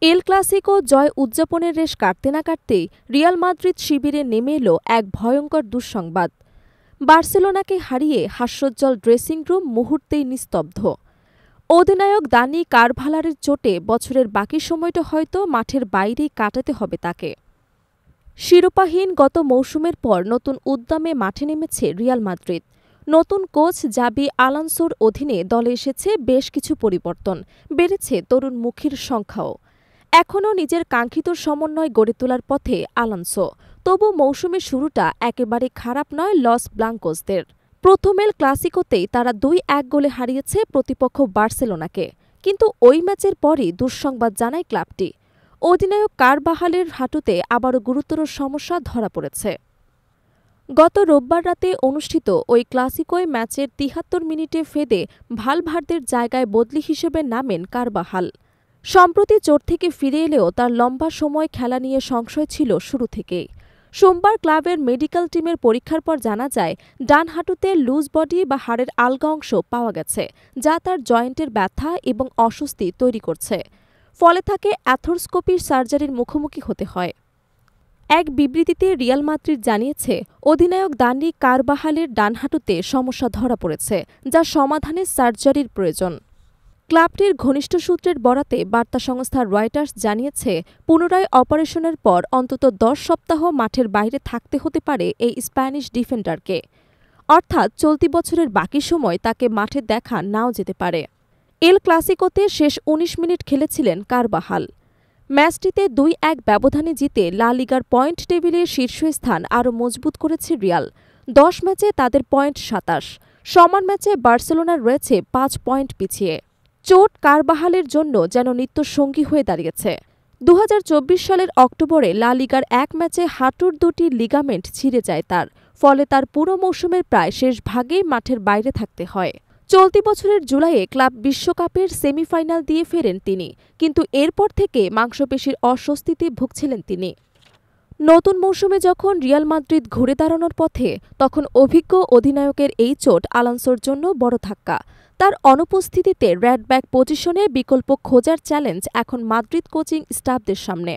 El Clasico জয় উদযাপনের রেশ কাটতে না কাটতেই রিয়াল মাদ্রিদ শিবিরে নেমে এলো এক ভয়ঙ্কর দুঃসংবাদ। বার্সেলোনাকে হারিয়ে হাস্যোজ্জ্বল ড্রেসিং রুম মুহূর্তেই নিস্তব্ধ। অধিনায়ক দানি কারভালারের চোটে বছরের বাকি সময়টা হয়তো মাঠের বাইরেই কাটাতে হবে তাকে। শিরোপাহীন গত মৌসুমের পর নতুন উদ্যমে মাঠে নেমেছে রিয়াল মাদ্রিদ। নতুন কোচ জাবি আলোনসোর অধীনে দলে এসেছে বেশ কিছু পরিবর্তন, বেড়েছে তরুণ মুখীর সংখ্যাও। এখনও নিজের কাঙ্ক্ষিত সমন্বয় গড়ে তোলার পথে আলোনসো, তবু মৌসুমের শুরুটা একেবারে খারাপ নয় লস ব্লাঙ্কোসদের। প্রথম এল ক্লাসিকোতেই তারা ২-১ গোলে হারিয়েছে প্রতিপক্ষ বার্সেলোনাকে, কিন্তু ওই ম্যাচের পরই দুঃসংবাদ জানায় ক্লাবটি। অধিনায়ক কারবাহালের হাঁটুতে আবারও গুরুতর সমস্যা ধরা পড়েছে। গত রোববার রাতে অনুষ্ঠিত ওই ক্লাসিকোয় ম্যাচের ৭৩ মিনিটে ফেদে ভালভার্দের জায়গায় বদলি হিসেবে নামেন কারবাহাল। সম্প্রতি চোট থেকে ফিরে এলেও তার লম্বা সময় খেলা নিয়ে সংশয় ছিল শুরু থেকেই। সোমবার ক্লাবের মেডিকেল টিমের পরীক্ষার পর জানা যায়, ডান হাঁটুতে লুজ বডি বা হাড়ের আলগা অংশ পাওয়া গেছে, যা তার জয়েন্টের ব্যথা এবং অস্বস্তি তৈরি করছে। ফলে তাকে অ্যাথোরস্কোপির সার্জারির মুখোমুখি হতে হয়। এক বিবৃতিতে রিয়াল মাদ্রিদ জানিয়েছে, অধিনায়ক দানি কারবাহালের ডান হাঁটুতে সমস্যা ধরা পড়েছে, যা সমাধানে সার্জারির প্রয়োজন। ক্লাবটির ঘনিষ্ঠ সূত্রের বরাতে বার্তা সংস্থা রয়টার্স জানিয়েছে, পুনরায় অপারেশনের পর অন্তত ১০ সপ্তাহ মাঠের বাইরে থাকতে হতে পারে এই স্প্যানিশ ডিফেন্ডারকে। অর্থাৎ চলতি বছরের বাকি সময় তাকে মাঠে দেখা নাও যেতে পারে। এল ক্লাসিকোতে শেষ ১৯ মিনিট খেলেছিলেন কারবাহাল। ম্যাচটিতে ২-১ ব্যবধানে জিতে লা লিগার পয়েন্ট টেবিলের শীর্ষস্থান আরও মজবুত করেছে রিয়াল। ১০ ম্যাচে তাদের পয়েন্ট ২৭। সমান ম্যাচে বার্সেলোনার রয়েছে ৫ পয়েন্ট পিছিয়ে। চোট কারবাহালের জন্য যেন নিত্যসঙ্গী হয়ে দাঁড়িয়েছে। ২০২৪ সালের অক্টোবরে লা লিগার এক ম্যাচে হাঁটুর দুটি লিগামেন্ট ছিঁড়ে যায় তার, ফলে তার পুরো মৌসুমের প্রায় শেষ ভাগেই মাঠের বাইরে থাকতে হয়। চলতি বছরের জুলাইয়ে ক্লাব বিশ্বকাপের সেমিফাইনাল দিয়ে ফেরেন তিনি, কিন্তু এরপর থেকে মাংসপেশির অস্বস্তিতে ভুগছিলেন তিনি। নতুন মৌসুমে যখন রিয়াল মাদ্রিদ ঘুরে দাঁড়ানোর পথে, তখন অভিজ্ঞ অধিনায়কের এই চোট আলোনসোর জন্য বড় ধাক্কা। তার অনুপস্থিতিতে রেড ব্যাক পজিশনে বিকল্প খোঁজার চ্যালেঞ্জ এখন মাদ্রিদ কোচিং স্টাফদের সামনে।